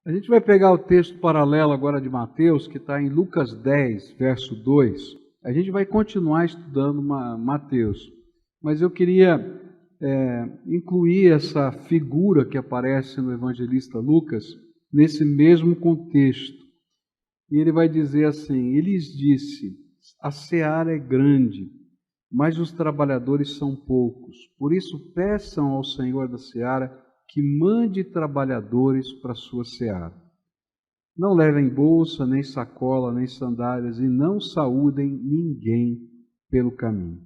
A gente vai pegar o texto paralelo agora de Mateus, que está em Lucas 10, verso 2. A gente vai continuar estudando Mateus, mas eu queria incluir essa figura que aparece no evangelista Lucas nesse mesmo contexto. E ele vai dizer assim: ele lhes disse, a seara é grande, mas os trabalhadores são poucos. Por isso peçam ao Senhor da seara que mande trabalhadores para a sua seara. Não levem bolsa, nem sacola, nem sandálias, e não saúdem ninguém pelo caminho.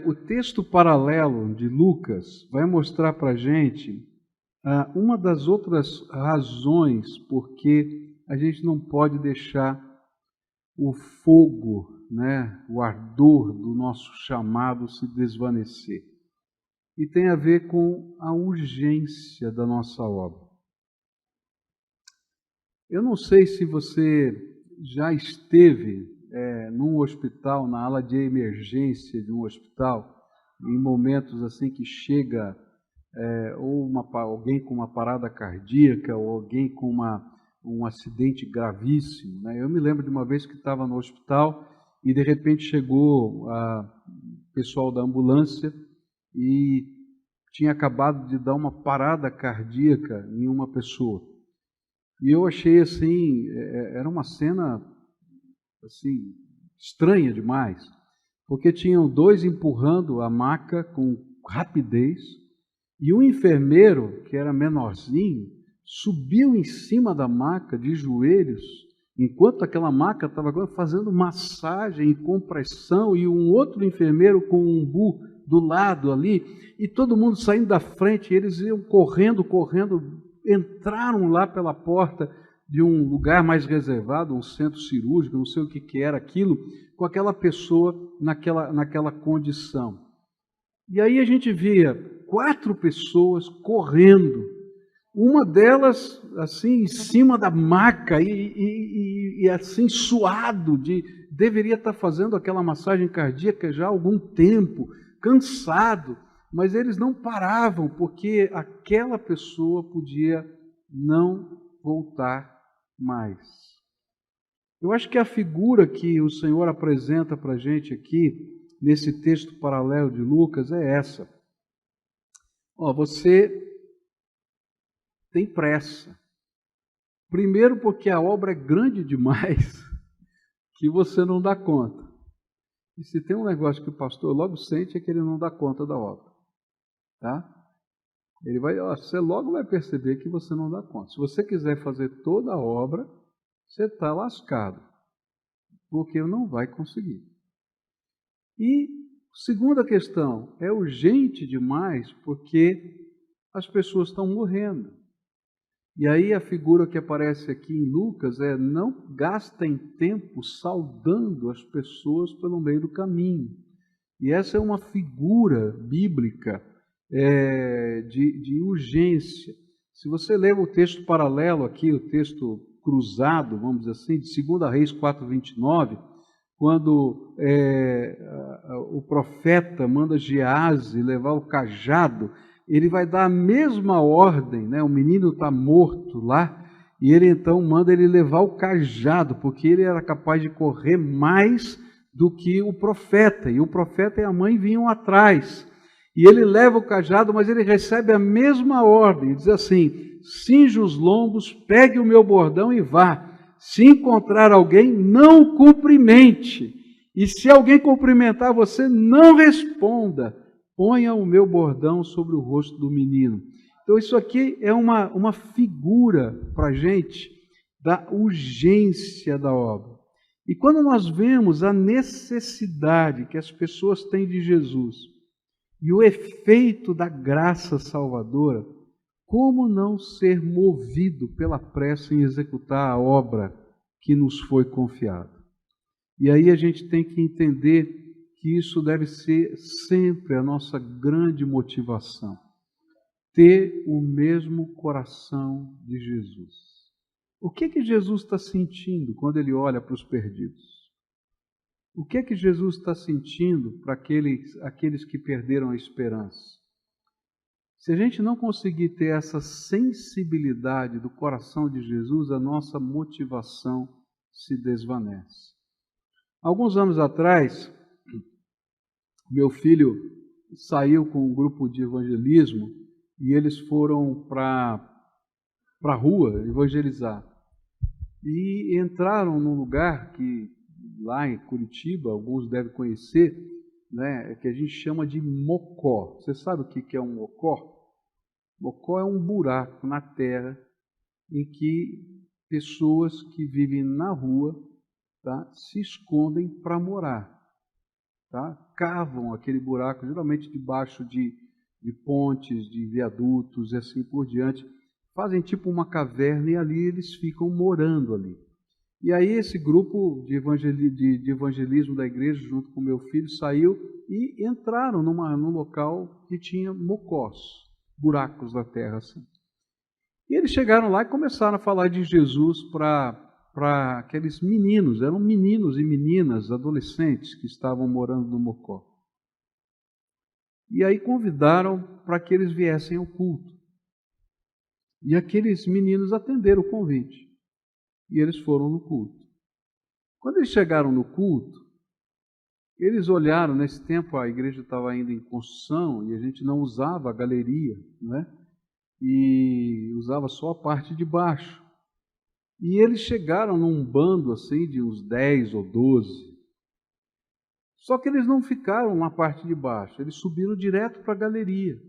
O texto paralelo de Lucas vai mostrar para a gente uma das outras razões porque a gente não pode deixar o fogo, o ardor do nosso chamado se desvanecer. E tem a ver com a urgência da nossa obra. Eu não sei se você já esteve num hospital, na ala de emergência de um hospital, em momentos assim que chega alguém com uma parada cardíaca ou alguém com um acidente gravíssimo. Eu me lembro de uma vez que estava no hospital e de repente chegou o pessoal da ambulância e tinha acabado de dar uma parada cardíaca em uma pessoa. E eu achei assim, era uma cena assim estranha demais, porque tinham dois empurrando a maca com rapidez e um enfermeiro, que era menorzinho, subiu em cima da maca de joelhos, enquanto aquela maca estava fazendo massagem e compressão, e um outro enfermeiro com um umbu do lado ali, e todo mundo saindo da frente, e eles iam correndo, entraram lá pela porta de um lugar mais reservado, um centro cirúrgico, não sei o que era aquilo, com aquela pessoa naquela condição. E aí a gente via 4 pessoas correndo, uma delas assim em cima da maca e assim suado, deveria estar fazendo aquela massagem cardíaca já há algum tempo, cansado, mas eles não paravam, porque aquela pessoa podia não voltar mais. Eu acho que a figura que o Senhor apresenta para a gente aqui, nesse texto paralelo de Lucas, é essa. Você tem pressa. Primeiro porque a obra é grande demais que você não dá conta. E se tem um negócio que o pastor logo sente é que ele não dá conta da obra. Tá? Você logo vai perceber que você não dá conta. Se você quiser fazer toda a obra, você está lascado, porque não vai conseguir. E segunda questão, é urgente demais porque as pessoas estão morrendo. E aí a figura que aparece aqui em Lucas é: não gastem tempo saudando as pessoas pelo meio do caminho. E essa é uma figura bíblica de urgência. Se você ler o texto paralelo aqui, o texto cruzado, vamos dizer assim, de 2 Reis 4:29, quando o profeta manda Geazi levar o cajado, ele vai dar a mesma ordem, o menino está morto lá, e ele então manda ele levar o cajado, porque ele era capaz de correr mais do que o profeta, e o profeta e a mãe vinham atrás. E ele leva o cajado, mas ele recebe a mesma ordem, diz assim: cinja os lombos, pegue o meu bordão e vá. Se encontrar alguém, não o cumprimente. E se alguém cumprimentar você, não responda. Ponha o meu bordão sobre o rosto do menino. Então isso aqui é uma figura para a gente da urgência da obra. E quando nós vemos a necessidade que as pessoas têm de Jesus e o efeito da graça salvadora, como não ser movido pela pressa em executar a obra que nos foi confiada? E aí a gente tem que entender que isso deve ser sempre a nossa grande motivação. Ter o mesmo coração de Jesus. O que Jesus está sentindo quando ele olha para os perdidos? O que Jesus está sentindo para aqueles que perderam a esperança? Se a gente não conseguir ter essa sensibilidade do coração de Jesus, a nossa motivação se desvanece. Alguns anos atrás, meu filho saiu com um grupo de evangelismo e eles foram para a rua evangelizar. E entraram num lugar que, lá em Curitiba, alguns devem conhecer, né, que a gente chama de mocó. Você sabe o que é um mocó? Mocó é um buraco na terra em que pessoas que vivem na rua, tá, se escondem para morar. Tá? Cavam aquele buraco, geralmente debaixo de pontes, de viadutos e assim por diante. Fazem tipo uma caverna e ali eles ficam morando ali. E aí esse grupo de evangelismo da igreja, junto com meu filho, saiu e entraram num local que tinha mocós, buracos da terra assim. E eles chegaram lá e começaram a falar de Jesus para aqueles meninos, eram meninos e meninas, adolescentes que estavam morando no mocó. E aí convidaram para que eles viessem ao culto. E aqueles meninos atenderam o convite. E eles foram no culto. Quando eles chegaram no culto, eles olharam, nesse tempo a igreja estava ainda em construção e a gente não usava a galeria, né? E usava só a parte de baixo. E eles chegaram num bando assim de uns 10 ou 12. Só que eles não ficaram na parte de baixo, eles subiram direto para a galeria.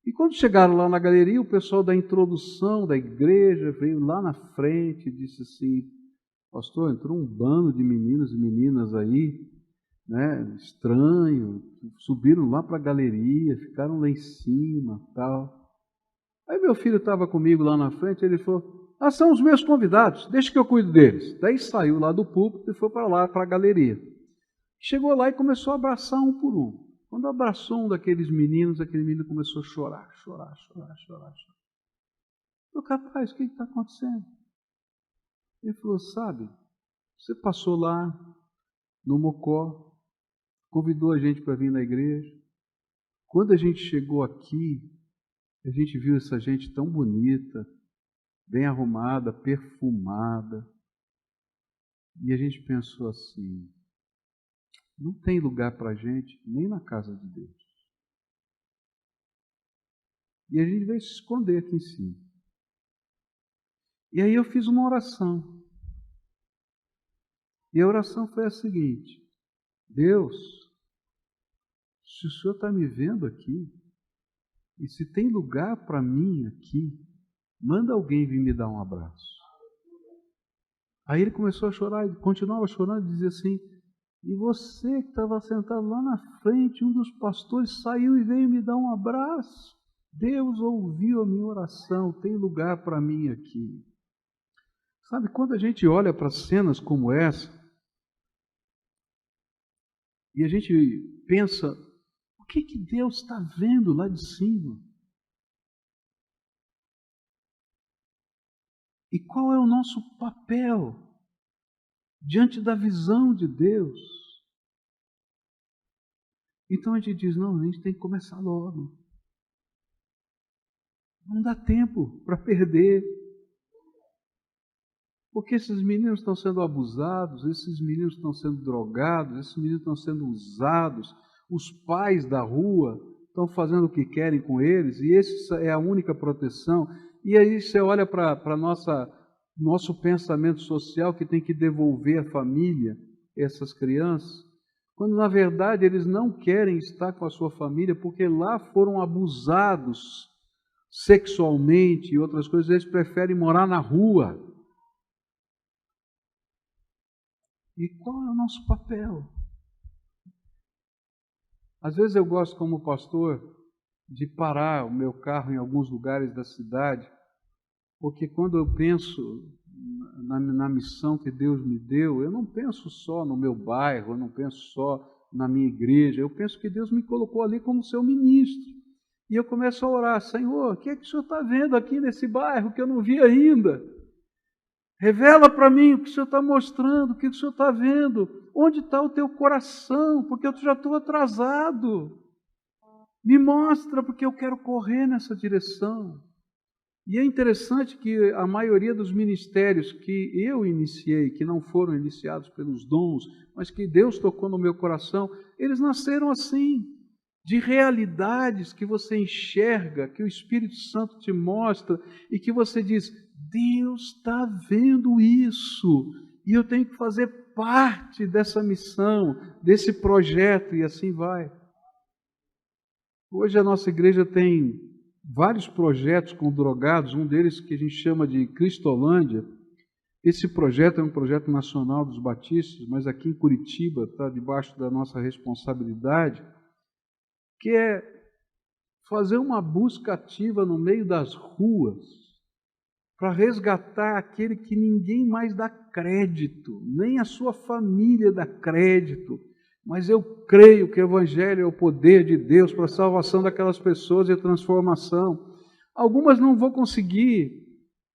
E quando chegaram lá na galeria, o pessoal da introdução da igreja veio lá na frente e disse assim: pastor, entrou um bando de meninos e meninas aí, né, estranho, subiram lá para a galeria, ficaram lá em cima, tal. Aí meu filho estava comigo lá na frente, ele falou: ah, são os meus convidados, deixa que eu cuido deles. Daí saiu lá do púlpito e foi para lá, para a galeria. Chegou lá e começou a abraçar um por um. Quando abraçou um daqueles meninos, aquele menino começou a chorar. Eu, capaz, o que está acontecendo? Ele falou: sabe, você passou lá no mocó, convidou a gente para vir na igreja. Quando a gente chegou aqui, a gente viu essa gente tão bonita, bem arrumada, perfumada. E a gente pensou assim: não tem lugar para a gente nem na casa de Deus. E a gente veio se esconder aqui em cima. E aí eu fiz uma oração. E a oração foi a seguinte: Deus, se o Senhor está me vendo aqui, e se tem lugar para mim aqui, manda alguém vir me dar um abraço. Aí ele começou a chorar, ele continuava chorando e dizia assim: e você que estava sentado lá na frente, um dos pastores saiu e veio me dar um abraço. Deus ouviu a minha oração, tem lugar para mim aqui. Sabe, quando a gente olha para cenas como essa, e a gente pensa: o que Deus está vendo lá de cima? E qual é o nosso papel diante da visão de Deus? Então a gente diz: não, a gente tem que começar logo. Não dá tempo para perder. Porque esses meninos estão sendo abusados, esses meninos estão sendo drogados, esses meninos estão sendo usados, os pais da rua estão fazendo o que querem com eles, e essa é a única proteção. E aí você olha para nosso pensamento social, que tem que devolver à família essas crianças, quando na verdade eles não querem estar com a sua família, porque lá foram abusados sexualmente e outras coisas, eles preferem morar na rua. E qual é o nosso papel? Às vezes eu gosto, como pastor, de parar o meu carro em alguns lugares da cidade, porque quando eu penso na missão que Deus me deu, eu não penso só no meu bairro, eu não penso só na minha igreja, eu penso que Deus me colocou ali como seu ministro. E eu começo a orar: Senhor, o que é que o Senhor está vendo aqui nesse bairro que eu não vi ainda? Revela para mim o que o Senhor está mostrando, o que o Senhor está vendo. Onde está o teu coração? Porque eu já estou atrasado. Me mostra, porque eu quero correr nessa direção. E é interessante que a maioria dos ministérios que eu iniciei, que não foram iniciados pelos dons, mas que Deus tocou no meu coração, eles nasceram assim, de realidades que você enxerga, que o Espírito Santo te mostra, e que você diz, Deus está vendo isso, e eu tenho que fazer parte dessa missão, desse projeto, e assim vai. Hoje a nossa igreja tem vários projetos com drogados, um deles que a gente chama de Cristolândia. Esse projeto é um projeto nacional dos batistas, mas aqui em Curitiba está debaixo da nossa responsabilidade, que é fazer uma busca ativa no meio das ruas para resgatar aquele que ninguém mais dá crédito, nem a sua família dá crédito. Mas eu creio que o Evangelho é o poder de Deus para a salvação daquelas pessoas e a transformação. Algumas não vão conseguir,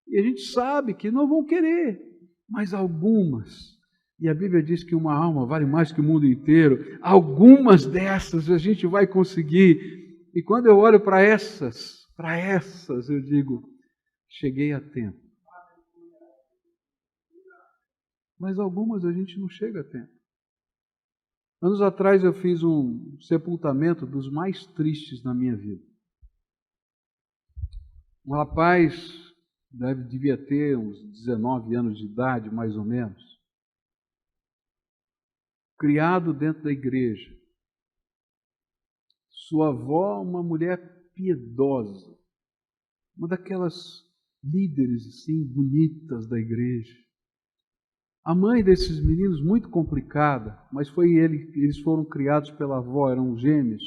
e a gente sabe que não vão querer, mas algumas, e a Bíblia diz que uma alma vale mais que o mundo inteiro, algumas dessas a gente vai conseguir. E quando eu olho para essas, eu digo, cheguei a tempo. Mas algumas a gente não chega a tempo. Anos atrás eu fiz um sepultamento dos mais tristes na minha vida. Um rapaz devia ter uns 19 anos de idade, mais ou menos, criado dentro da igreja. Sua avó, uma mulher piedosa, uma daquelas líderes assim bonitas da igreja. A mãe desses meninos muito complicada, mas eles foram criados pela avó, eram gêmeos.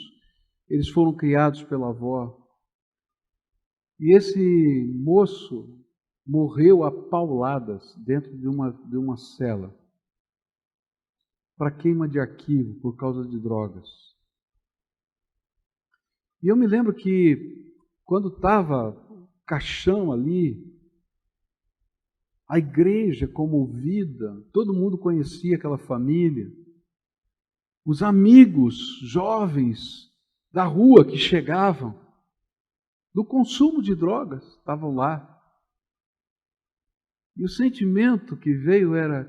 Eles foram criados pela avó. E esse moço morreu a pauladas dentro de uma cela para queima de arquivo por causa de drogas. E eu me lembro que quando estava caixão ali, a igreja comovida, todo mundo conhecia aquela família. Os amigos jovens da rua que chegavam, do consumo de drogas, estavam lá. E o sentimento que veio era,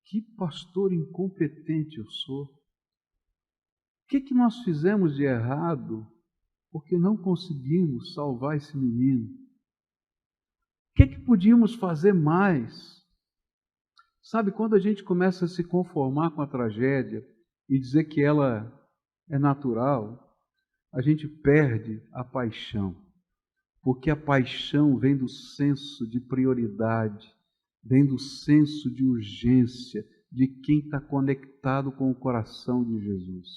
que pastor incompetente eu sou. O que nós fizemos de errado porque não conseguimos salvar esse menino? O que podíamos fazer mais? Sabe, quando a gente começa a se conformar com a tragédia e dizer que ela é natural, a gente perde a paixão. Porque a paixão vem do senso de prioridade, vem do senso de urgência de quem está conectado com o coração de Jesus.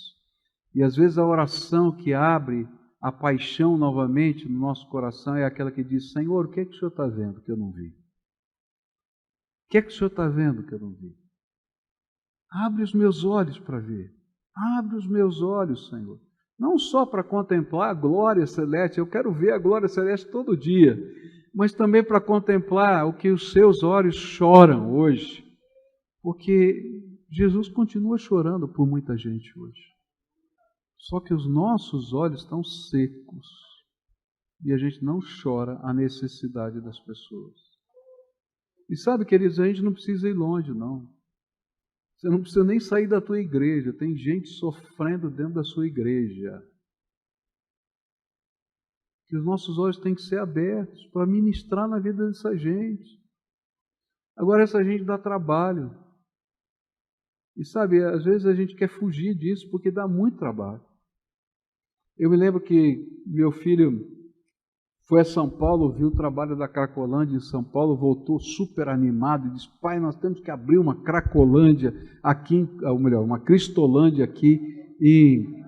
E às vezes a oração que abre a paixão novamente no nosso coração é aquela que diz, Senhor, o que é que o Senhor está vendo que eu não vi? O que é que o Senhor está vendo que eu não vi? Abre os meus olhos para ver. Abre os meus olhos, Senhor. Não só para contemplar a glória celeste, eu quero ver a glória celeste todo dia, mas também para contemplar o que os seus olhos choram hoje, porque Jesus continua chorando por muita gente hoje. Só que os nossos olhos estão secos e a gente não chora a necessidade das pessoas. E sabe, queridos, a gente não precisa ir longe, não. Você não precisa nem sair da tua igreja. Tem gente sofrendo dentro da sua igreja. Que os nossos olhos têm que ser abertos para ministrar na vida dessa gente. Agora, essa gente dá trabalho. E sabe, às vezes a gente quer fugir disso porque dá muito trabalho. Eu me lembro que meu filho foi a São Paulo, viu o trabalho da Cracolândia em São Paulo, voltou super animado e disse, pai, nós temos que abrir uma Cracolândia aqui, ou melhor, uma Cristolândia aqui em...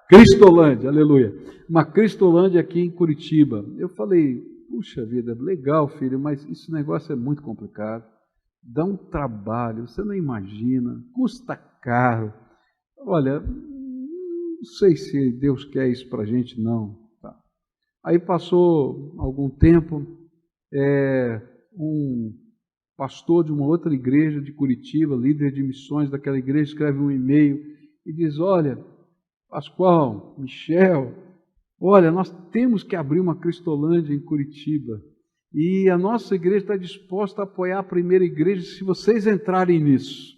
Cristolândia, aleluia. Uma Cristolândia aqui em Curitiba. Eu falei, puxa vida, legal, filho, mas esse negócio é muito complicado. Dá um trabalho, você não imagina, custa caro. Olha, não sei se Deus quer isso para a gente, não. Aí passou algum tempo, um pastor de uma outra igreja de Curitiba, líder de missões daquela igreja, escreve um e-mail e diz, olha, Pascoal, Michel, olha, nós temos que abrir uma Cristolândia em Curitiba. E a nossa igreja está disposta a apoiar a primeira igreja se vocês entrarem nisso.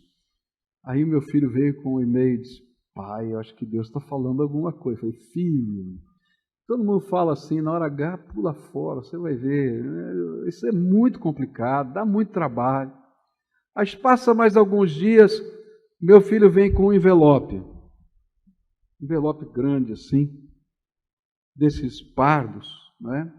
Aí o meu filho veio com um e-mail e disse, pai, eu acho que Deus está falando alguma coisa. Eu falei, filho, todo mundo fala assim, na hora H, pula fora, você vai ver. Isso é muito complicado, dá muito trabalho. Aí passa mais alguns dias, meu filho vem com um envelope grande assim, desses pardos, né?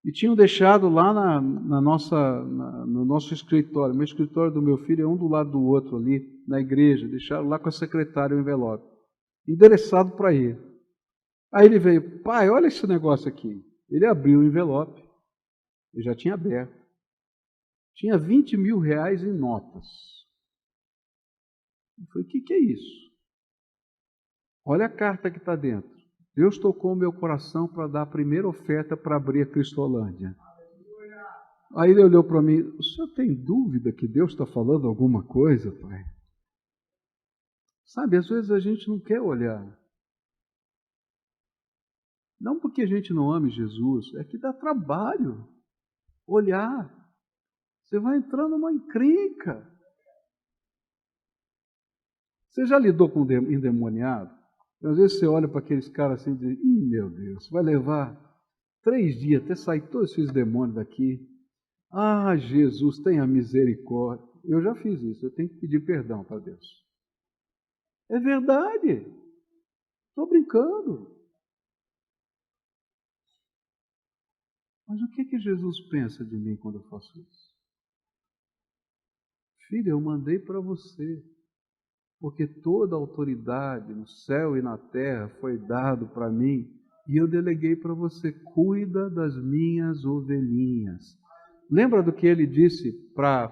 E tinham deixado lá no nosso escritório. Meu escritório do meu filho é um do lado do outro ali, na igreja. Deixaram lá com a secretária o envelope, endereçado para ele. Aí ele veio, pai, olha esse negócio aqui. Ele abriu o envelope, eu já tinha aberto. Tinha 20 mil reais em notas. Eu falei, o que é isso? Olha a carta que está dentro. Deus tocou o meu coração para dar a primeira oferta para abrir a Cristolândia. Aí ele olhou para mim, o senhor tem dúvida que Deus está falando alguma coisa, pai? Sabe, às vezes a gente não quer olhar. Não porque a gente não ame Jesus, é que dá trabalho olhar. Você vai entrando numa encrenca. Você já lidou com endemoniado? Às vezes você olha para aqueles caras assim e diz, meu Deus, vai levar 3 dias até sair todos esses demônios daqui. Ah, Jesus, tenha misericórdia. Eu já fiz isso, eu tenho que pedir perdão para Deus. É verdade. Estou brincando. Mas o que Jesus pensa de mim quando eu faço isso? Filha, eu mandei para você, porque toda a autoridade no céu e na terra foi dado para mim, e eu deleguei para você, cuida das minhas ovelhinhas. Lembra do que ele disse para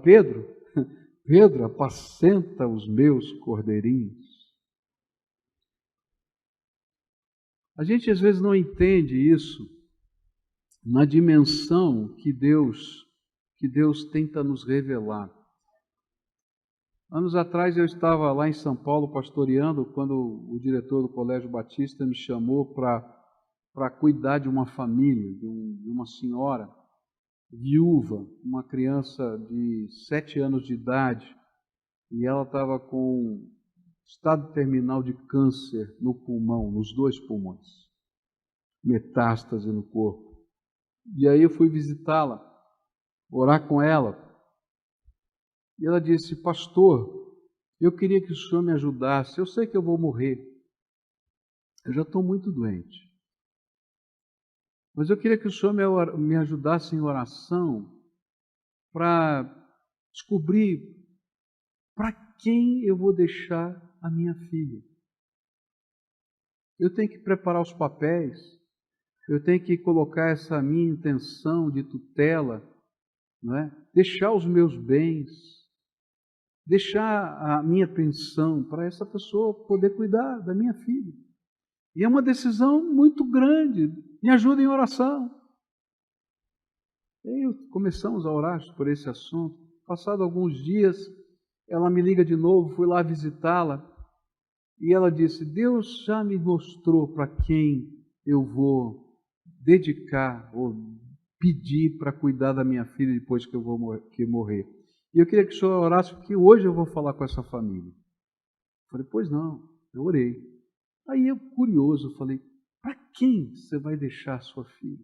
Pedro? Pedro, apacenta os meus cordeirinhos. A gente às vezes não entende isso na dimensão que Deus tenta nos revelar. Anos atrás eu estava lá em São Paulo pastoreando, quando o diretor do Colégio Batista me chamou para cuidar de uma família, de uma senhora viúva, uma criança de 7 anos de idade, e ela estava com estado terminal de câncer no pulmão, nos 2 pulmões, metástase no corpo. E aí eu fui visitá-la, orar com ela. E ela disse, pastor, eu queria que o senhor me ajudasse, eu sei que eu vou morrer, eu já estou muito doente, mas eu queria que o senhor me ajudasse em oração para descobrir para quem eu vou deixar a minha filha. Eu tenho que preparar os papéis, eu tenho que colocar essa minha intenção de tutela, não é? Deixar os meus bens, deixar a minha pensão para essa pessoa poder cuidar da minha filha. E é uma decisão muito grande. Me ajuda em oração. E aí começamos a orar por esse assunto. Passado alguns dias, ela me liga de novo, fui lá visitá-la. E ela disse, Deus já me mostrou para quem eu vou dedicar ou pedir para cuidar da minha filha depois que eu vou morrer. E eu queria que o senhor orasse, porque hoje eu vou falar com essa família. Eu falei, pois não, eu orei. Aí eu, curioso, falei, para quem você vai deixar sua filha?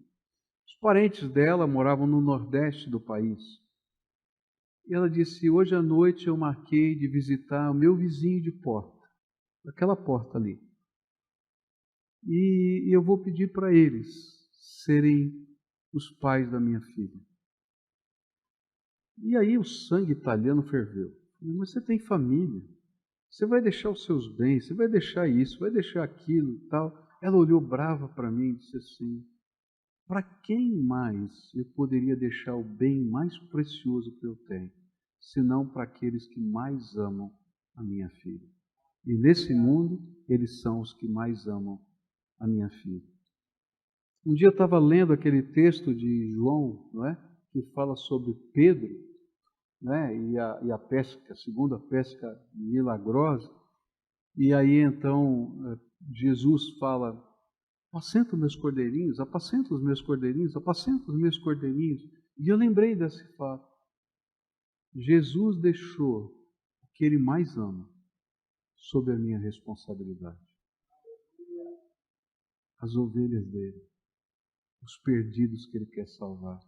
Os parentes dela moravam no nordeste do país. E ela disse, hoje à noite eu marquei de visitar o meu vizinho de porta, aquela porta ali. E eu vou pedir para eles serem os pais da minha filha. E aí o sangue italiano ferveu. Mas você tem família, você vai deixar os seus bens, você vai deixar isso, vai deixar aquilo e tal. Ela olhou brava para mim e disse assim, para quem mais eu poderia deixar o bem mais precioso que eu tenho, senão para aqueles que mais amam a minha filha? E nesse mundo, eles são os que mais amam a minha filha. Um dia eu estava lendo aquele texto de João, não é? Que fala sobre Pedro, né? E a pesca, a segunda pesca milagrosa. E aí então Jesus fala: apacenta os meus cordeirinhos, apacenta os meus cordeirinhos, apacenta os meus cordeirinhos. E eu lembrei desse fato. Jesus deixou o que Ele mais ama sob a minha responsabilidade. As ovelhas dele, os perdidos que Ele quer salvar.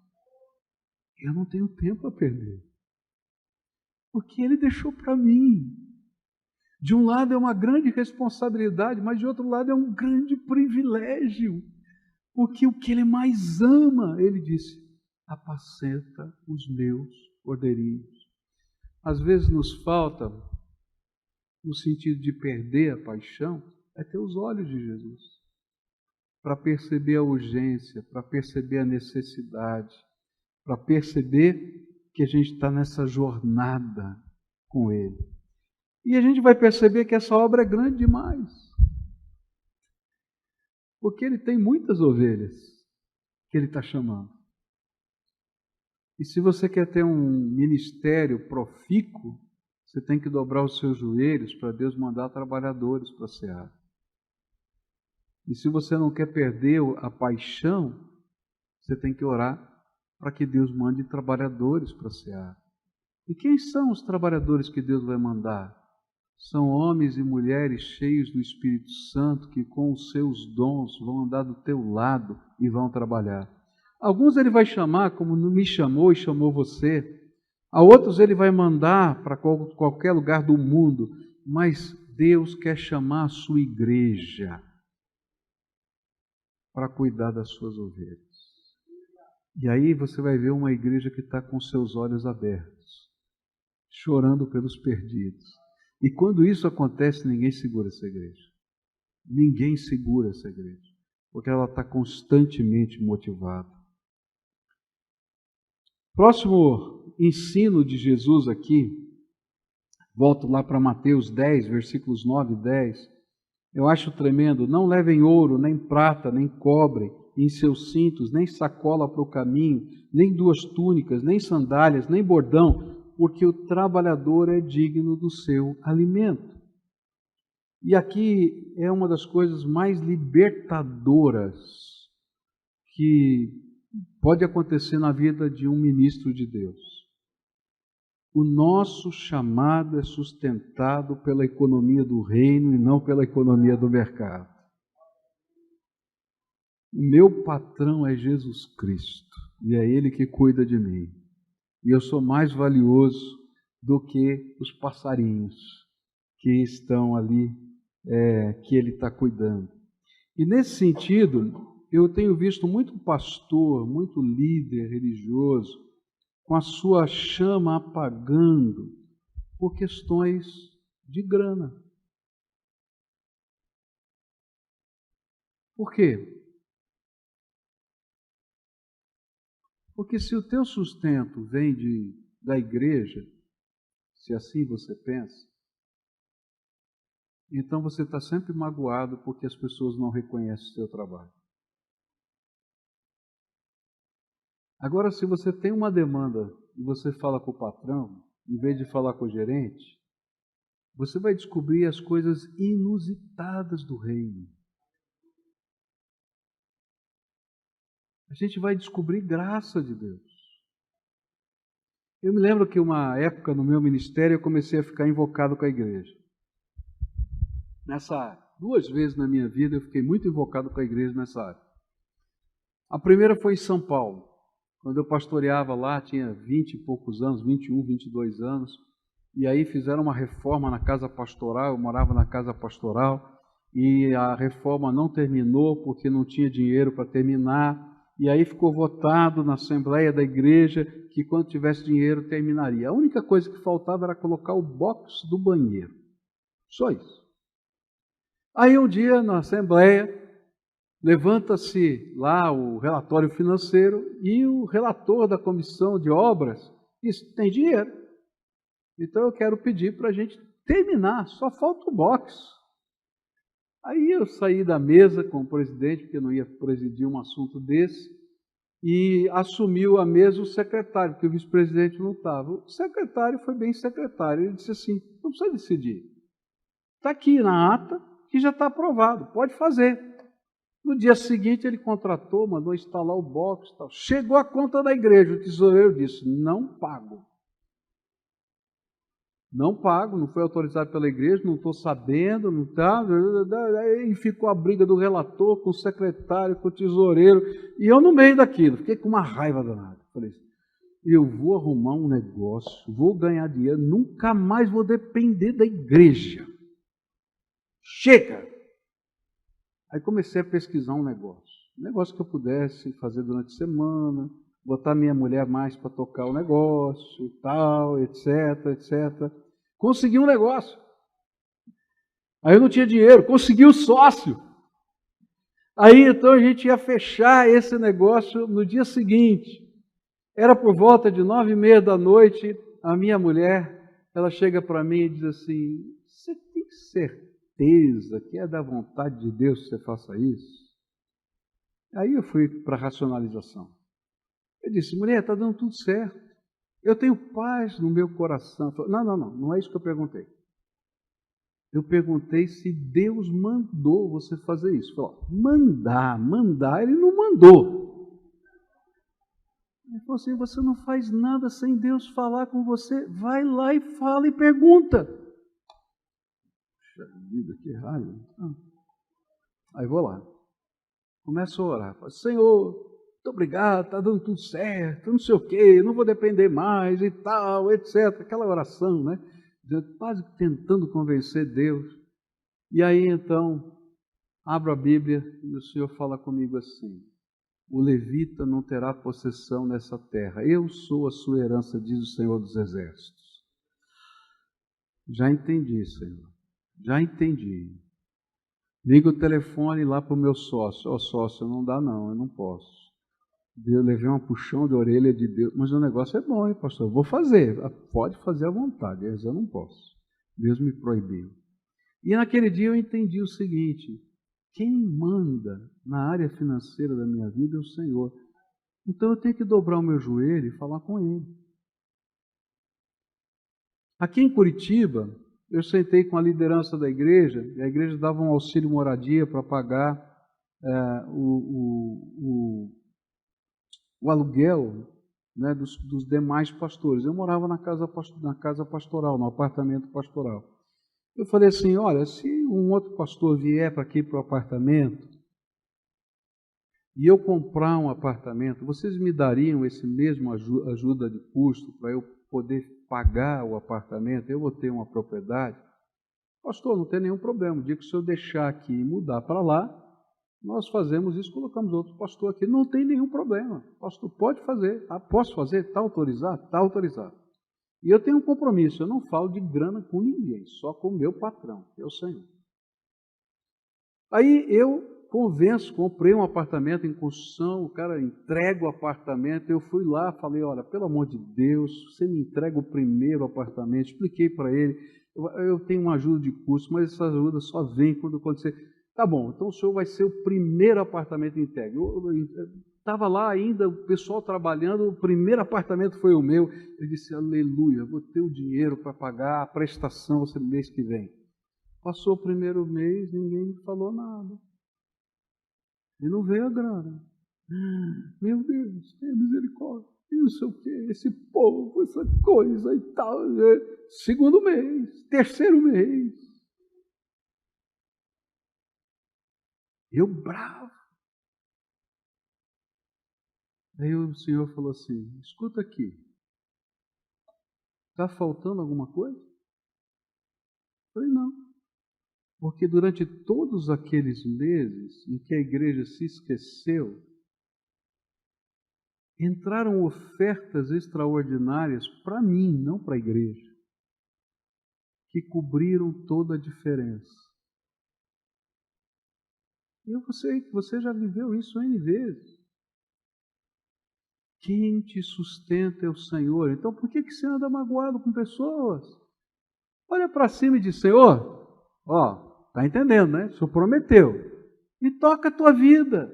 Eu não tenho tempo a perder, porque Ele deixou para mim. De um lado é uma grande responsabilidade, mas de outro lado é um grande privilégio, porque o que Ele mais ama, Ele disse: apacenta os meus cordeirinhos. Às vezes nos falta, no sentido de perder a paixão, é ter os olhos de Jesus, para perceber a urgência, para perceber a necessidade, para perceber que a gente está nessa jornada com Ele. E a gente vai perceber que essa obra é grande demais, porque Ele tem muitas ovelhas que Ele está chamando. E se você quer ter um ministério profícuo, você tem que dobrar os seus joelhos para Deus mandar trabalhadores para a seara. E se você não quer perder a paixão, você tem que orar para que Deus mande trabalhadores para a seara. E quem são os trabalhadores que Deus vai mandar? São homens e mulheres cheios do Espírito Santo que com os seus dons vão andar do teu lado e vão trabalhar. Alguns Ele vai chamar, como me chamou e chamou você. A outros Ele vai mandar para qualquer lugar do mundo. Mas Deus quer chamar a sua igreja para cuidar das suas ovelhas. E aí você vai ver uma igreja que está com seus olhos abertos, chorando pelos perdidos. E quando isso acontece, ninguém segura essa igreja. Ninguém segura essa igreja, porque ela está constantemente motivada. Próximo ensino de Jesus aqui, volto lá para Mateus 10, versículos 9 e 10, eu acho tremendo. Não levem ouro, nem prata, nem cobre em seus cintos, nem sacola para o caminho, nem 2 túnicas, nem sandálias, nem bordão, porque o trabalhador é digno do seu alimento. E aqui é uma das coisas mais libertadoras que pode acontecer na vida de um ministro de Deus. O nosso chamado é sustentado pela economia do reino e não pela economia do mercado. O meu patrão é Jesus Cristo e é Ele que cuida de mim. E eu sou mais valioso do que os passarinhos que estão ali, que Ele está cuidando. E nesse sentido, eu tenho visto muito pastor, muito líder religioso, com a sua chama apagando por questões de grana. Por quê? Porque se o teu sustento vem da igreja, se assim você pensa, então você está sempre magoado porque as pessoas não reconhecem o seu trabalho. Agora, se você tem uma demanda e você fala com o patrão, em vez de falar com o gerente, você vai descobrir as coisas inusitadas do reino. A gente vai descobrir graça de Deus. Eu me lembro que uma época no meu ministério eu comecei a ficar invocado com a igreja. 2 vezes na minha vida eu fiquei muito invocado com a igreja nessa área. A primeira foi em São Paulo. Quando eu pastoreava lá, tinha 20 e poucos anos, 21, 22 anos, e aí fizeram uma reforma na casa pastoral, eu morava na casa pastoral, e a reforma não terminou porque não tinha dinheiro para terminar, e aí ficou votado na assembleia da igreja que quando tivesse dinheiro terminaria. A única coisa que faltava era colocar o box do banheiro, só isso. Aí um dia na assembleia, levanta-se lá o relatório financeiro e o relator da comissão de obras diz: tem dinheiro. Então eu quero pedir para a gente terminar, só falta o box. Aí eu saí da mesa com o presidente, porque eu não ia presidir um assunto desse, e assumiu a mesa o secretário, porque o vice-presidente não estava. O secretário foi bem secretário, ele disse assim: não precisa decidir. Está aqui na ata que já está aprovado, pode fazer. No dia seguinte ele contratou, mandou instalar o box e tal. Chegou a conta da igreja, o tesoureiro disse, não pago. Não pago, não foi autorizado pela igreja, não estou sabendo, não está. Aí ficou a briga do relator com o secretário, com o tesoureiro, e eu no meio daquilo, fiquei com uma raiva danada. Falei, eu vou arrumar um negócio, vou ganhar dinheiro, nunca mais vou depender da igreja. Chega! Aí comecei a pesquisar um negócio que eu pudesse fazer durante a semana, botar minha mulher mais para tocar o negócio, tal, etc, etc. Consegui um negócio. Aí eu não tinha dinheiro, consegui o sócio. Aí então a gente ia fechar esse negócio no dia seguinte. Era por volta de 9h30 da noite, a minha mulher, ela chega para mim e diz assim, você tem certeza que é da vontade de Deus que você faça isso? Aí eu fui para a racionalização. Eu disse, mulher, está dando tudo certo. Eu tenho paz no meu coração. Não é isso que eu perguntei. Eu perguntei se Deus mandou você fazer isso. Falou, mandar, ele não mandou. Ele falou assim, você não faz nada sem Deus falar com você. Vai lá e fala e pergunta. Puxa vida, que raiva. Aí vou lá. Começo a orar. Falo, Senhor, muito obrigado, está dando tudo certo, não sei o quê, não vou depender mais e tal, etc. Aquela oração, né? Quase tentando convencer Deus. E aí, então, abro a Bíblia e o Senhor fala comigo assim, o levita não terá possessão nessa terra, eu sou a sua herança, diz o Senhor dos Exércitos. Já entendi, Senhor, já entendi. Liga o telefone lá para o meu sócio, sócio, não dá não, eu não posso. Eu levei um puxão de orelha de Deus, mas o negócio é bom, hein, pastor? Eu vou fazer, pode fazer à vontade, mas eu não posso. Deus me proibiu. E naquele dia eu entendi o seguinte, quem manda na área financeira da minha vida é o Senhor. Então eu tenho que dobrar o meu joelho e falar com Ele. Aqui em Curitiba, eu sentei com a liderança da igreja, e a igreja dava um auxílio moradia para pagar o aluguel, né, dos demais pastores. Eu morava na casa pastoral, no apartamento pastoral. Eu falei assim, olha, se um outro pastor vier para aqui para o apartamento e eu comprar um apartamento, vocês me dariam esse mesmo ajuda de custo para eu poder pagar o apartamento? Eu vou ter uma propriedade? Pastor, não tem nenhum problema. O dia que o senhor deixar aqui e mudar para lá, nós fazemos isso, colocamos outro pastor aqui, não tem nenhum problema. Pastor, pode fazer. Posso fazer? Está autorizado? Está autorizado. E eu tenho um compromisso, eu não falo de grana com ninguém, só com o meu patrão, que é o Senhor. Aí eu comprei um apartamento em construção, o cara entrega o apartamento, eu fui lá, falei, olha, pelo amor de Deus, você me entrega o primeiro apartamento, expliquei para ele, eu tenho uma ajuda de custo, mas essa ajuda só vem quando acontecer. Tá bom, então o senhor vai ser o primeiro apartamento entregue. Estava lá ainda, o pessoal trabalhando, o primeiro apartamento foi o meu. Eu disse, aleluia, vou ter o dinheiro para pagar a prestação no mês que vem. Passou o primeiro mês, ninguém me falou nada. E não veio a grana. Meu Deus, tenha misericórdia. E não sei o que, esse povo, essa coisa e tal. Segundo mês, terceiro mês. Eu bravo. Aí o Senhor falou assim, escuta aqui, está faltando alguma coisa? Eu falei, não. Porque durante todos aqueles meses em que a igreja se esqueceu, entraram ofertas extraordinárias para mim, não para a igreja, que cobriram toda a diferença. E eu sei que você já viveu isso N vezes. Quem te sustenta é o Senhor. Então por que você anda magoado com pessoas? Olha para cima e diz, Senhor, está entendendo, né? O Senhor prometeu. E toca a tua vida.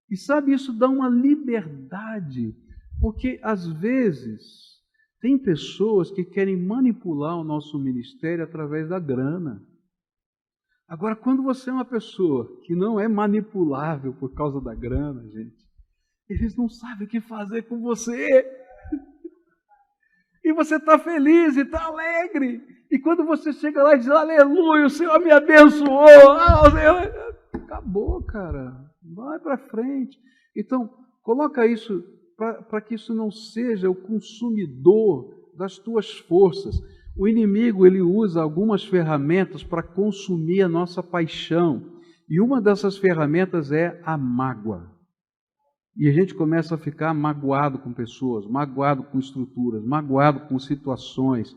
E sabe, isso dá uma liberdade. Porque às vezes tem pessoas que querem manipular o nosso ministério através da grana. Agora, quando você é uma pessoa que não é manipulável por causa da grana, gente, eles não sabem o que fazer com você. E você está feliz e está alegre. E quando você chega lá e diz, aleluia, o Senhor me abençoou. O Senhor... Acabou, cara. Vai para frente. Então, coloca isso para que isso não seja o consumidor das tuas forças. O inimigo, ele usa algumas ferramentas para consumir a nossa paixão. E uma dessas ferramentas é a mágoa. E a gente começa a ficar magoado com pessoas, magoado com estruturas, magoado com situações.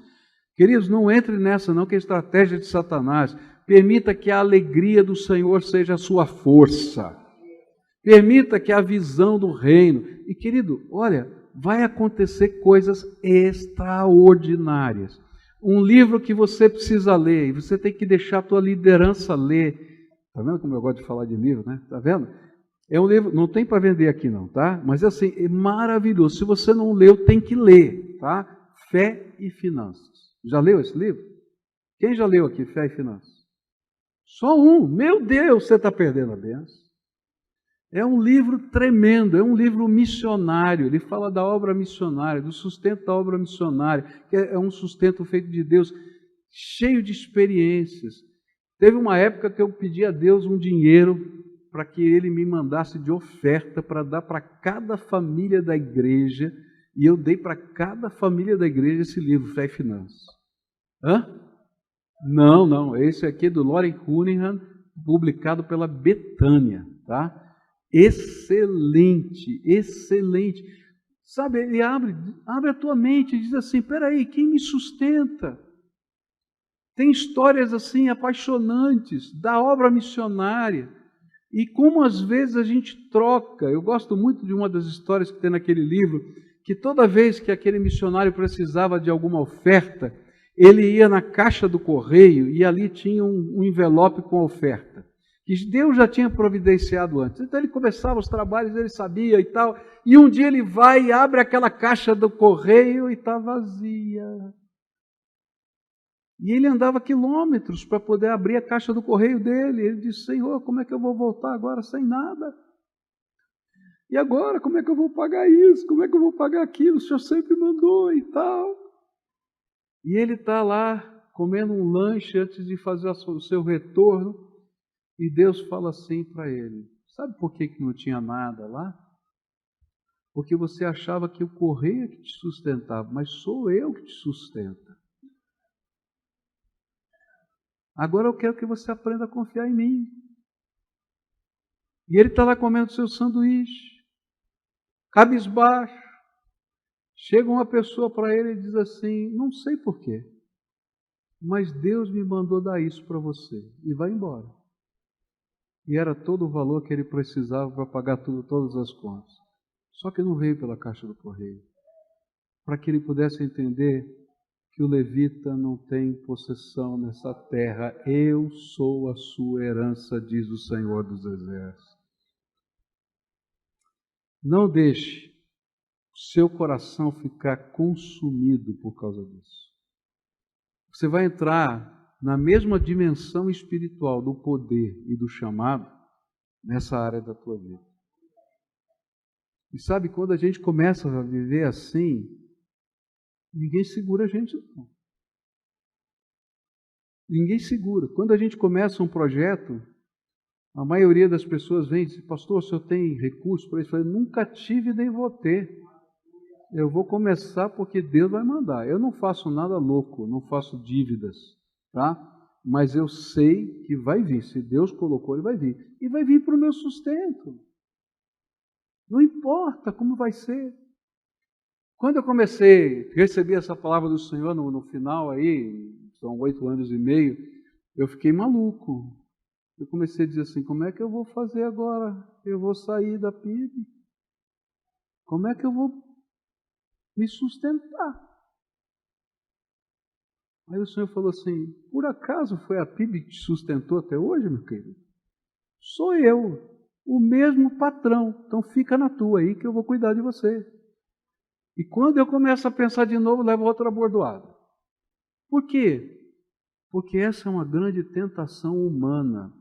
Queridos, não entre nessa não, que é estratégia de Satanás. Permita que a alegria do Senhor seja a sua força. Permita que a visão do reino. E querido, olha, vai acontecer coisas extraordinárias. Um livro que você precisa ler, e você tem que deixar a tua liderança ler. Está vendo como eu gosto de falar de livro, né? Está vendo? É um livro, não tem para vender aqui não, tá? Mas assim, é maravilhoso. Se você não leu, tem que ler, tá? Fé e Finanças. Já leu esse livro? Quem já leu aqui, Fé e Finanças? Só um. Meu Deus, você está perdendo a bênção. É um livro tremendo, é um livro missionário. Ele fala da obra missionária, do sustento da obra missionária, que é um sustento feito de Deus, cheio de experiências. Teve uma época que eu pedi a Deus um dinheiro para que Ele me mandasse de oferta para dar para cada família da igreja, e eu dei para cada família da igreja esse livro, Fé e Finanças. Hã? Não, esse aqui é do Loren Cunningham, publicado pela Betânia, tá? Excelente, excelente. Sabe, ele abre a tua mente e diz assim, peraí, quem me sustenta? Tem histórias assim apaixonantes da obra missionária. E como às vezes a gente troca, eu gosto muito de uma das histórias que tem naquele livro, que toda vez que aquele missionário precisava de alguma oferta, ele ia na caixa do correio e ali tinha um envelope com a oferta, que Deus já tinha providenciado antes. Então ele começava os trabalhos, ele sabia e tal, e um dia ele vai e abre aquela caixa do correio e está vazia. E ele andava quilômetros para poder abrir a caixa do correio dele. Ele disse, Senhor, como é que eu vou voltar agora sem nada? E agora, como é que eu vou pagar isso? Como é que eu vou pagar aquilo? O Senhor sempre mandou e tal. E ele está lá comendo um lanche antes de fazer o seu retorno. E Deus fala assim para ele, sabe por que não tinha nada lá? Porque você achava que o correio é que te sustentava, mas sou eu que te sustenta. Agora eu quero que você aprenda a confiar em mim. E ele está lá comendo seu sanduíche, cabisbaixo. Chega uma pessoa para ele e diz assim, não sei porquê, mas Deus me mandou dar isso para você. E vai embora. E era todo o valor que ele precisava para pagar todas as contas. Só que não veio pela caixa do correio. Para que ele pudesse entender que o levita não tem possessão nessa terra. Eu sou a sua herança, diz o Senhor dos Exércitos. Não deixe o seu coração ficar consumido por causa disso. Você vai entrar na mesma dimensão espiritual do poder e do chamado nessa área da tua vida. E sabe, quando a gente começa a viver assim, ninguém segura a gente não. Ninguém segura. Quando a gente começa um projeto, a maioria das pessoas vem e diz, pastor, o senhor tem recurso para isso? Eu falei, nunca tive nem vou ter. Eu vou começar porque Deus vai mandar. Eu não faço nada louco, não faço dívidas, tá? Mas eu sei que vai vir. Se Deus colocou, ele vai vir. E vai vir para o meu sustento. Não importa como vai ser. Quando eu comecei a receber essa palavra do Senhor no final aí, são 8 anos e meio, eu fiquei maluco. Eu comecei a dizer assim, como é que eu vou fazer agora? Eu vou sair da PIB? Como é que eu vou me sustentar? Aí o Senhor falou assim, por acaso foi a PIB que te sustentou até hoje, meu querido? Sou eu, o mesmo patrão, então fica na tua aí que eu vou cuidar de você. E quando eu começo a pensar de novo, levo outra bordoada. Por quê? Porque essa é uma grande tentação humana.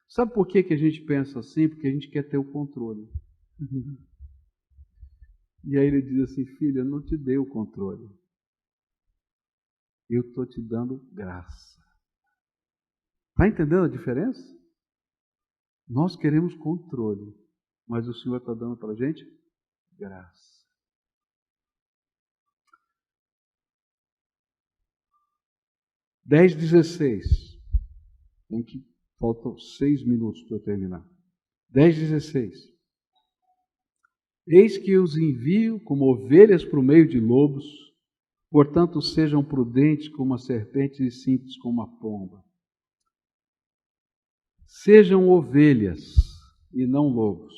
Sabe por que a gente pensa assim? Porque a gente quer ter o controle. E aí ele diz assim, filho, eu não te dei o controle. Eu estou te dando graça. Está entendendo a diferença? Nós queremos controle, mas o Senhor está dando para a gente graça. Dez 16. Faltam 6 minutos para eu terminar. 10:16. Eis que os envio como ovelhas para o meio de lobos, portanto sejam prudentes como a serpente e simples como a pomba. Sejam ovelhas e não lobos.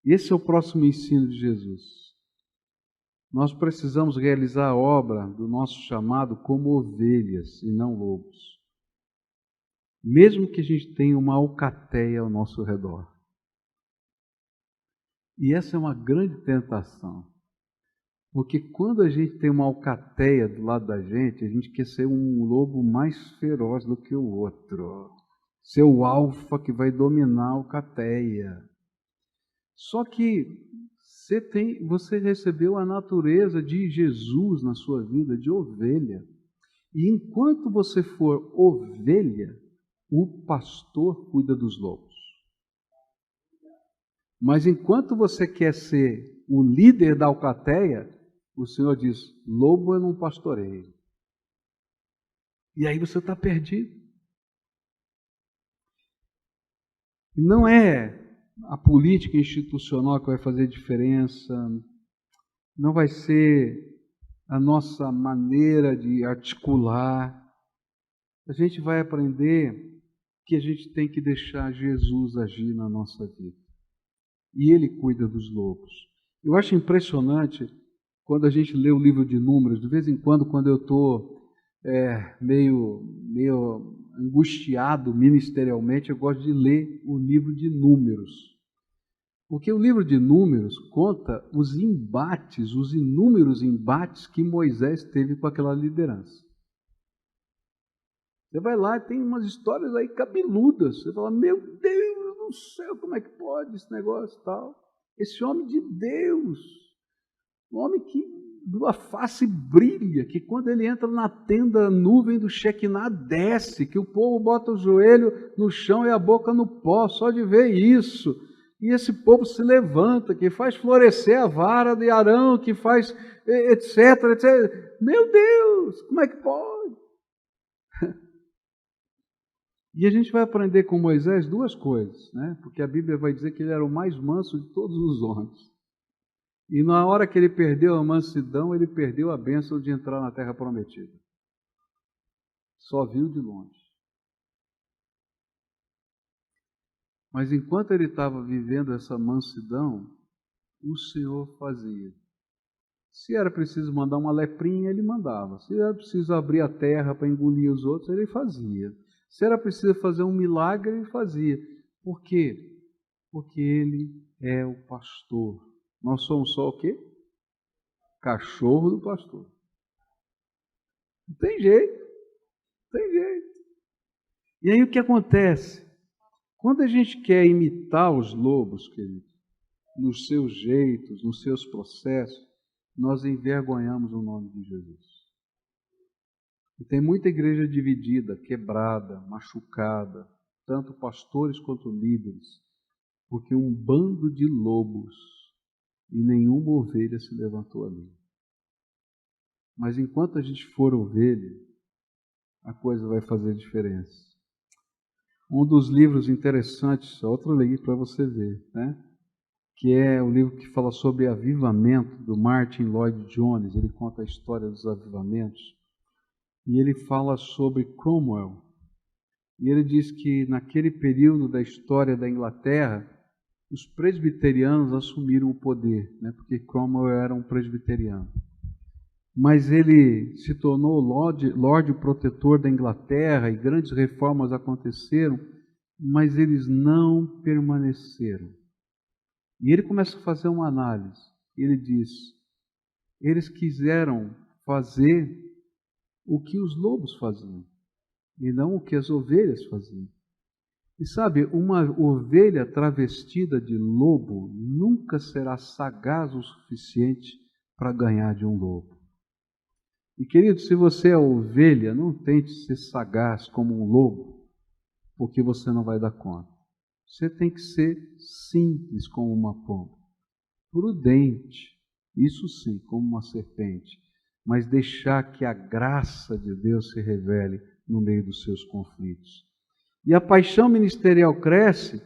Esse é o próximo ensino de Jesus. Nós precisamos realizar a obra do nosso chamado como ovelhas e não lobos. Mesmo que a gente tenha uma alcateia ao nosso redor. E essa é uma grande tentação. Porque quando a gente tem uma alcateia do lado da gente, a gente quer ser um lobo mais feroz do que o outro. Ser o alfa que vai dominar a alcateia. Só que você recebeu a natureza de Jesus na sua vida, de ovelha. E enquanto você for ovelha, o pastor cuida dos lobos. Mas enquanto você quer ser o líder da alcateia, o Senhor diz, lobo eu não pastoreio. E aí você está perdido. Não é a política institucional que vai fazer diferença, não vai ser a nossa maneira de articular. A gente vai aprender que a gente tem que deixar Jesus agir na nossa vida. E Ele cuida dos lobos. Eu acho impressionante quando a gente lê o livro de Números, de vez em quando eu estou meio angustiado ministerialmente, eu gosto de ler o livro de Números. Porque o livro de Números conta os embates, os inúmeros embates que Moisés teve com aquela liderança. Você vai lá e tem umas histórias aí cabeludas. Você fala, meu Deus do céu, como é que pode esse negócio e tal? Esse homem de Deus, um homem que a face brilha, que quando ele entra na tenda, a nuvem do Shekinah desce, que o povo bota o joelho no chão e a boca no pó, só de ver isso. E esse povo se levanta, que faz florescer a vara de Arão, que faz etc, etc. Meu Deus, como é que pode? E a gente vai aprender com Moisés duas coisas, né? Porque a Bíblia vai dizer que ele era o mais manso de todos os homens. E na hora que ele perdeu a mansidão, ele perdeu a bênção de entrar na terra prometida. Só viu de longe. Mas enquanto ele estava vivendo essa mansidão, o Senhor fazia. Se era preciso mandar uma leprinha, ele mandava. Se era preciso abrir a terra para engolir os outros, ele fazia. Se era preciso fazer um milagre, ele fazia. Por quê? Porque ele é o pastor. Nós somos só o quê? Cachorro do pastor. Não tem jeito. Não tem jeito. E aí o que acontece? Quando a gente quer imitar os lobos, queridos, nos seus jeitos, nos seus processos, nós envergonhamos o nome de Jesus. E tem muita igreja dividida, quebrada, machucada, tanto pastores quanto líderes, porque um bando de lobos e nenhuma ovelha se levantou ali. Mas enquanto a gente for ovelha, a coisa vai fazer diferença. Um dos livros interessantes, outro livro para você ver, né? Que é o livro que fala sobre avivamento, do Martin Lloyd Jones. Ele conta a história dos avivamentos. E ele fala sobre Cromwell. E ele diz que naquele período da história da Inglaterra, os presbiterianos assumiram o poder, né? Porque Cromwell era um presbiteriano. Mas ele se tornou Lorde Protetor da Inglaterra e grandes reformas aconteceram, mas eles não permaneceram. E ele começa a fazer uma análise. Ele diz, eles quiseram fazer o que os lobos faziam, e não o que as ovelhas faziam. E sabe, uma ovelha travestida de lobo nunca será sagaz o suficiente para ganhar de um lobo. E querido, se você é ovelha, não tente ser sagaz como um lobo, porque você não vai dar conta. Você tem que ser simples como uma pomba, prudente, isso sim, como uma serpente, mas deixar que a graça de Deus se revele no meio dos seus conflitos. E a paixão ministerial cresce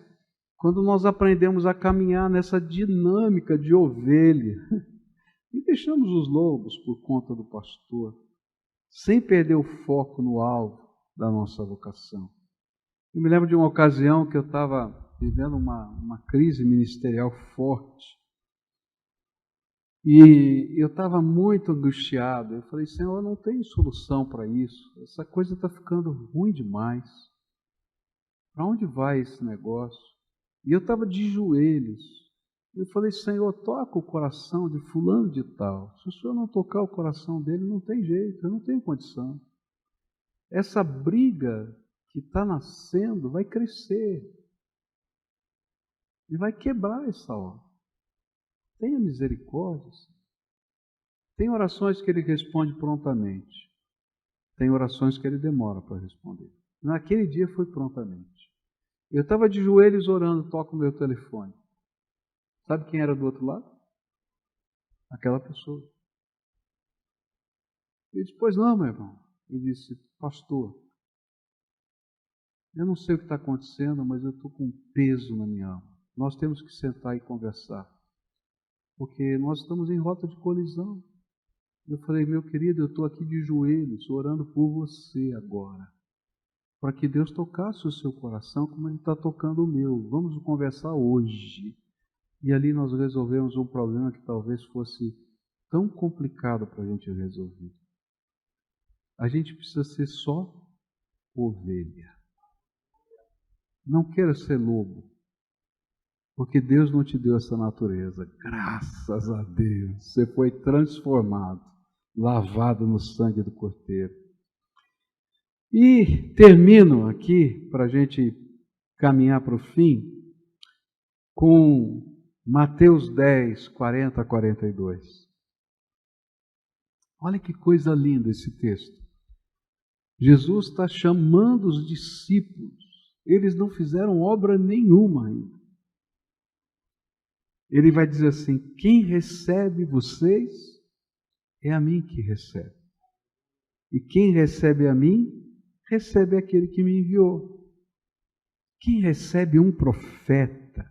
quando nós aprendemos a caminhar nessa dinâmica de ovelha e deixamos os lobos por conta do pastor, sem perder o foco no alvo da nossa vocação. Eu me lembro de uma ocasião que eu estava vivendo uma crise ministerial forte. E eu estava muito angustiado. Eu falei, Senhor, eu não tenho solução para isso. Essa coisa está ficando ruim demais. Para onde vai esse negócio? E eu estava de joelhos. Eu falei, Senhor, toca o coração de fulano de tal. Se o Senhor não tocar o coração dele, não tem jeito, eu não tenho condição. Essa briga que está nascendo vai crescer. E vai quebrar essa obra. Tenha misericórdia. Tem orações que ele responde prontamente. Tem orações que ele demora para responder. Naquele dia foi prontamente. Eu estava de joelhos orando, toco o meu telefone. Sabe quem era do outro lado? Aquela pessoa. Ele disse, pois não, meu irmão. Ele disse, pastor, eu não sei o que está acontecendo, mas eu estou com um peso na minha alma. Nós temos que sentar e conversar. Porque nós estamos em rota de colisão. Eu falei, meu querido, eu estou aqui de joelhos, orando por você agora. Para que Deus tocasse o seu coração como Ele está tocando o meu. Vamos conversar hoje. E ali nós resolvemos um problema que talvez fosse tão complicado para a gente resolver. A gente precisa ser só ovelha. Não queira ser lobo. Porque Deus não te deu essa natureza. Graças a Deus. Você foi transformado, lavado no sangue do Cordeiro. E termino aqui, para a gente caminhar para o fim, com Mateus 10, 40 a 42. Olha que coisa linda esse texto. Jesus está chamando os discípulos. Eles não fizeram obra nenhuma ainda. Ele vai dizer assim, quem recebe vocês, é a mim que recebe. E quem recebe a mim, recebe aquele que me enviou. Quem recebe um profeta,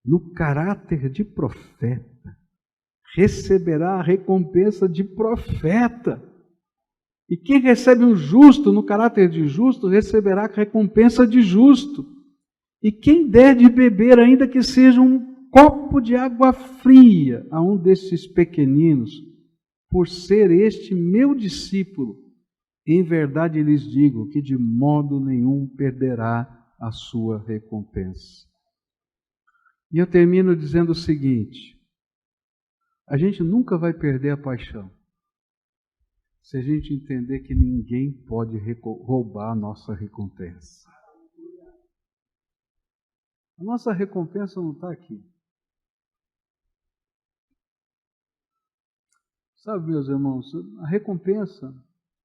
no caráter de profeta, receberá a recompensa de profeta. E quem recebe um justo, no caráter de justo, receberá a recompensa de justo. E quem der de beber, ainda que seja um copo de água fria a um desses pequeninos, por ser este meu discípulo, em verdade lhes digo que de modo nenhum perderá a sua recompensa. E eu termino dizendo o seguinte, a gente nunca vai perder a paixão, se a gente entender que ninguém pode roubar a nossa recompensa. A nossa recompensa não está aqui. Sabe, meus irmãos, a recompensa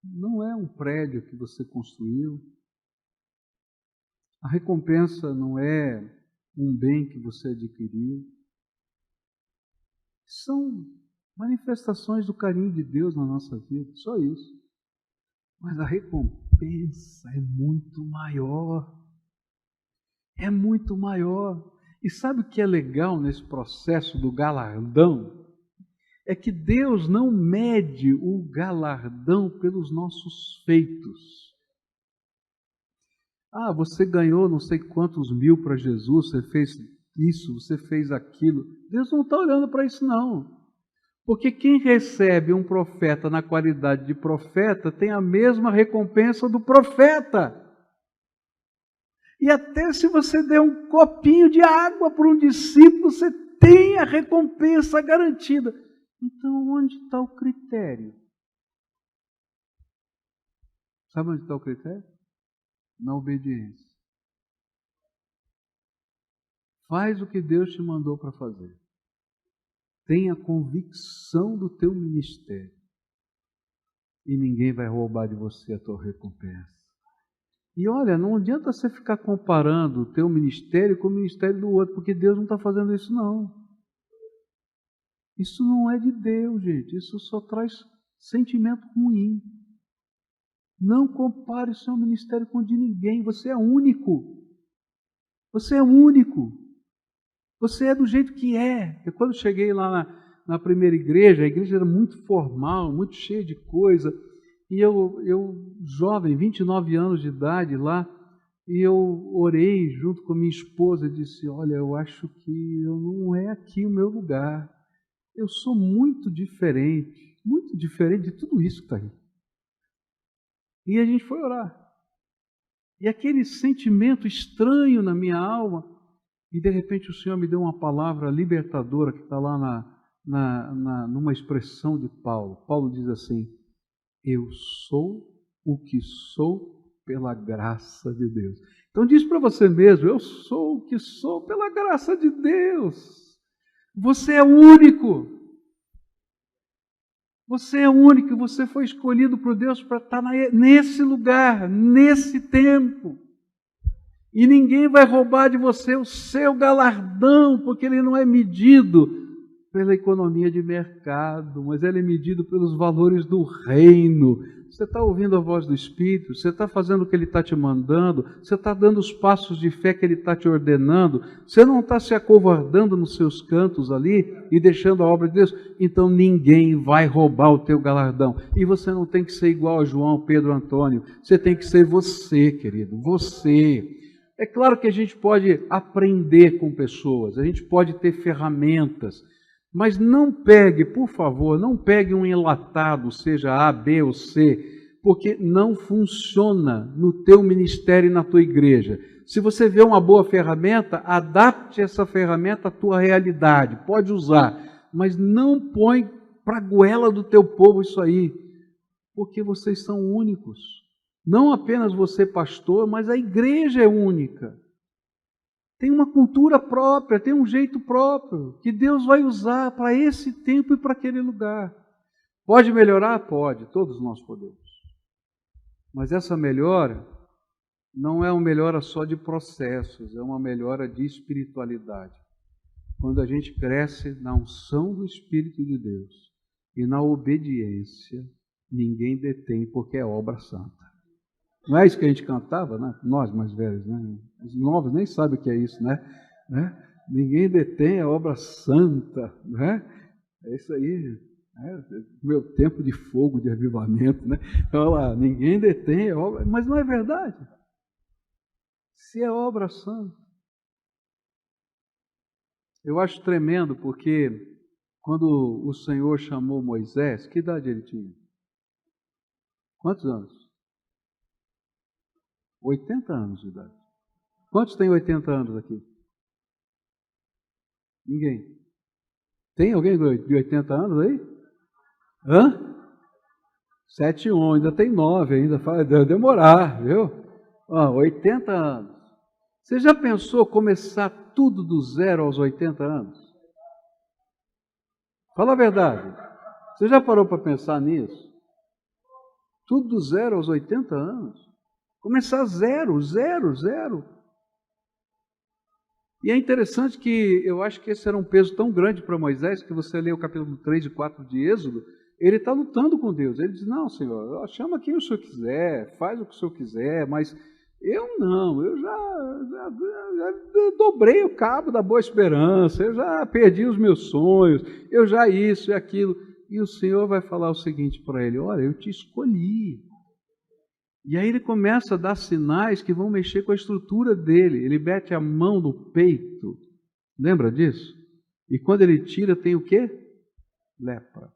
não é um prédio que você construiu. A recompensa não é um bem que você adquiriu. São manifestações do carinho de Deus na nossa vida, só isso. Mas a recompensa é muito maior. É muito maior. E sabe o que é legal nesse processo do galardão? É que Deus não mede o galardão pelos nossos feitos. Ah, você ganhou não sei quantos mil para Jesus, você fez isso, você fez aquilo. Deus não está olhando para isso não. Porque quem recebe um profeta na qualidade de profeta tem a mesma recompensa do profeta. E até se você der um copinho de água para um discípulo, você tem a recompensa garantida. Então, onde está o critério? Sabe onde está o critério? Na obediência. Faz o que Deus te mandou para fazer. Tenha convicção do teu ministério. E ninguém vai roubar de você a tua recompensa. E olha, não adianta você ficar comparando o teu ministério com o ministério do outro, porque Deus não está fazendo isso não. Isso não é de Deus, gente. Isso só traz sentimento ruim. Não compare o seu ministério com o de ninguém. Você é único. Você é único. Você é do jeito que é. Eu, quando cheguei lá na primeira igreja, a igreja era muito formal, muito cheia de coisa. E eu jovem, 29 anos de idade lá, e eu orei junto com minha esposa e disse, olha, eu acho que não é aqui o meu lugar. Eu sou muito diferente de tudo isso que está aí. E a gente foi orar. E aquele sentimento estranho na minha alma, e de repente o Senhor me deu uma palavra libertadora que está lá numa expressão de Paulo. Paulo diz assim, eu sou o que sou pela graça de Deus. Então diz para você mesmo, eu sou o que sou pela graça de Deus. Você é único. Você é único, você foi escolhido por Deus para estar nesse lugar, nesse tempo. E ninguém vai roubar de você o seu galardão, porque ele não é medido pela economia de mercado, mas ele é medido pelos valores do reino. Você está ouvindo a voz do Espírito, você está fazendo o que ele está te mandando, você está dando os passos de fé que ele está te ordenando, você não está se acovardando nos seus cantos ali e deixando a obra de Deus, então ninguém vai roubar o teu galardão. E você não tem que ser igual a João, Pedro, Antônio, você tem que ser você, querido, você. É claro que a gente pode aprender com pessoas, a gente pode ter ferramentas, mas não pegue, por favor, não pegue um enlatado, seja A, B ou C, porque não funciona no teu ministério e na tua igreja. Se você vê uma boa ferramenta, adapte essa ferramenta à tua realidade, pode usar, mas não põe para a goela do teu povo isso aí, porque vocês são únicos. Não apenas você, pastor, mas a igreja é única. Tem uma cultura própria, tem um jeito próprio, que Deus vai usar para esse tempo e para aquele lugar. Pode melhorar? Pode, todos nós podemos. Mas essa melhora não é uma melhora só de processos, é uma melhora de espiritualidade. Quando a gente cresce na unção do Espírito de Deus e na obediência, ninguém detém, porque é obra santa. Não é isso que a gente cantava, né? Nós mais velhos, né? Os novos nem sabem o que é isso, né? Ninguém detém a obra santa, né? É isso aí, meu tempo de fogo, de avivamento, né? Então, lá, ninguém detém a obra, mas não é verdade. Se é obra santa. Eu acho tremendo, porque quando o Senhor chamou Moisés, que idade ele tinha? Quantos anos? 80 anos de idade. Quantos têm 80 anos aqui? Ninguém. Tem alguém de 80 anos aí? Hã? 7 e 1, ainda tem 9 ainda, deve demorar, viu? 80 anos. Você já pensou começar tudo do zero aos 80 anos? Fala a verdade. Você já parou para pensar nisso? Tudo do zero aos 80 anos? Começar zero. E é interessante que eu acho que esse era um peso tão grande para Moisés, que você lê o capítulo 3 e 4 de Êxodo, ele está lutando com Deus. Ele diz, não, Senhor, chama quem o Senhor quiser, faz o que o Senhor quiser, mas eu não, eu já dobrei o cabo da boa esperança, eu já perdi os meus sonhos, eu já isso e aquilo. E o Senhor vai falar o seguinte para ele, olha, eu te escolhi. E aí ele começa a dar sinais que vão mexer com a estrutura dele. Ele mete a mão no peito. Lembra disso? E quando ele tira, tem o quê? Lepra.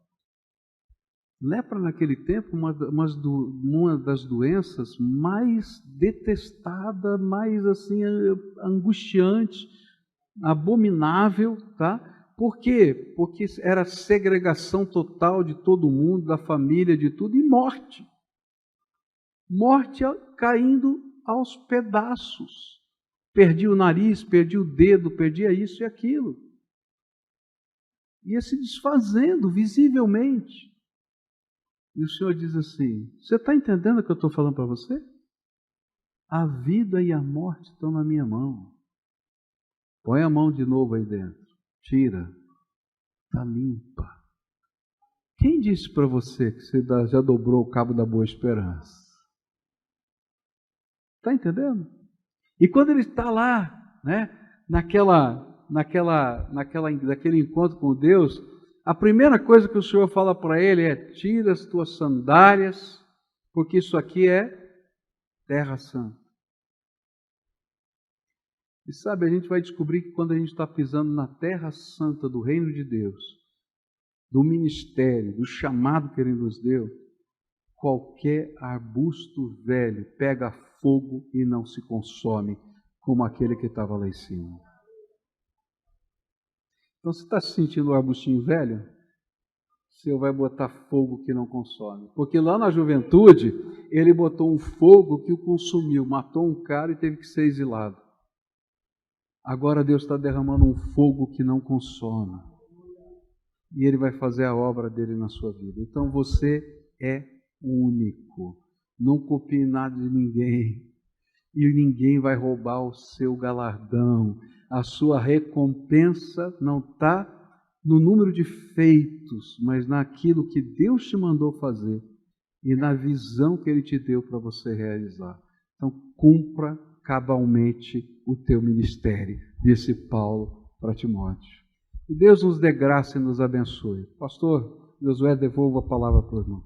Lepra naquele tempo, uma das doenças mais detestada, mais assim, angustiante, abominável, tá? Por quê? Porque era segregação total de todo mundo, da família, de tudo, e morte. morte caindo aos pedaços. Perdi o nariz, perdi o dedo, perdia isso e aquilo. Ia se desfazendo visivelmente. E o Senhor diz assim: você está entendendo o que eu estou falando para você? A vida e a morte estão na minha mão. Põe a mão de novo aí dentro. Tira. Está limpa. Quem disse para você que você já dobrou o cabo da boa esperança? Está entendendo? E quando ele está lá, né, naquele encontro com Deus, a primeira coisa que o Senhor fala para ele é: tira as tuas sandálias, porque isso aqui é terra santa. E sabe, a gente vai descobrir que quando a gente está pisando na terra santa do reino de Deus, do ministério, do chamado que Ele nos deu, qualquer arbusto velho pega fogo e não se consome, como aquele que estava lá em cima. Então, você está se sentindo um arbustinho velho? O Senhor vai botar fogo que não consome. Porque lá na juventude, Ele botou um fogo que o consumiu, matou um cara e teve que ser exilado. Agora Deus está derramando um fogo que não consome. E Ele vai fazer a obra dele na sua vida. Então você é único. Não copie nada de ninguém. E ninguém vai roubar o seu galardão. A sua recompensa não está no número de feitos, mas naquilo que Deus te mandou fazer e na visão que Ele te deu para você realizar. Então cumpra cabalmente o teu ministério, disse Paulo para Timóteo. E Deus nos dê graça e nos abençoe. Pastor Josué, devolva a palavra para o irmão.